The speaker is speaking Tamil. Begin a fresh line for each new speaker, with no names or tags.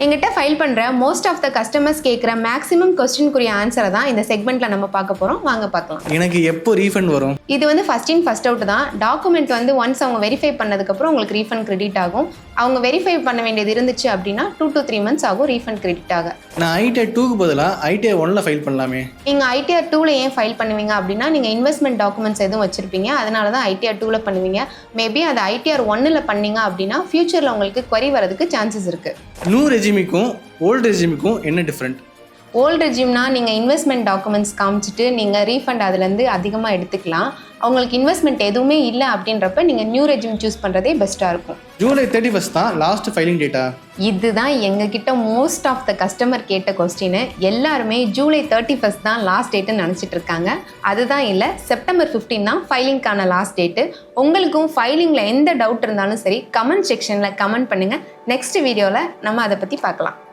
எங்கிட்ட ஃபைல் பண்ணுற மோஸ்ட் ஆஃப் த கஸ்டமர்ஸ் கேட்குற மேக்ஸிமம் கொஸ்டினுக்குரிய ஆன்சரை தான் இந்த செக்மெண்ட்டில் நம்ம பார்க்க போகிறோம். வாங்க பார்க்கலாம்.
எனக்கு எப்போ ரீஃபண்ட் வரும்?
இது வந்து ஃபர்ஸ்ட் இன் ஃபர்ஸ்ட் அவுட் தான். டாக்குமெண்ட் வந்து ஒன்ஸ் அவங்க வெரிஃபை பண்ணதுக்கப்புறம் உங்களுக்கு ரீஃபண்ட் கிரெடிட் ஆகும். அவங்க வெரிஃபை பண்ண வேண்டியது இருந்துச்சு அப்படின்னா 2 to 3 months ஆகும் ரீஃபண்ட் கிரெடிட் ஆக.
நான் ITR 2க்கு பதிலாக ITR 1ல ஃபைல் பண்ணலாமே?
நீங்கள் ITR 2ல ஏன் ஃபைல் பண்ணுவீங்க அப்படின்னா நீங்கள் இன்வெஸ்ட்மெண்ட் டாக்குமெண்ட்ஸ் எதுவும் வச்சுருப்பீங்க, அதனால தான் ITR 2ல பண்ணுவீங்க. மேபி அது ITR 1ல பண்ணீங்க அப்படின்னா ஃபியூச்சரில் உங்களுக்கு query வரதுக்கு சான்சஸ் இருக்குது.
நியூ ரெஜிமிக்கும் ஓல்டு ரெஜிமிக்கும் என்ன டிஃப்ரெண்ட்?
ஓல்டு ரெஜிம்னா நீங்கள் இன்வெஸ்ட்மெண்ட் டாக்குமெண்ட்ஸ் காமிச்சிட்டு நீங்கள் ரீஃபண்ட் அதுலேருந்து அதிகமாக எடுத்துக்கலாம். அவங்களுக்கு இன்வெஸ்ட்மெண்ட் எதுவுமே இல்லை அப்படின்றப்ப நீங்கள் நியூ ரெஜிம் சூஸ் பண்ணுறதே பெஸ்ட்டாக இருக்கும்.
July 31st தான் லாஸ்ட் ஃபைலிங் டேட்டா?
இதுதான் எங்ககிட்ட மோஸ்ட் ஆஃப் த கஸ்டமர் கேட்ட கொஸ்டின். எல்லாருமே July 31st தான் லாஸ்ட் டேட்டுன்னு நினச்சிட்டு இருக்காங்க. அதுதான் இல்லை, September 15 தான் ஃபைலிங்க்கான லாஸ்ட் டேட்டு. உங்களுக்கும் ஃபைலிங்கில் எந்த டவுட் இருந்தாலும் சரி கமெண்ட் செக்ஷனில் கமெண்ட் பண்ணுங்கள். நெக்ஸ்ட் வீடியோவில் நம்ம அதை பற்றி பார்க்கலாம்.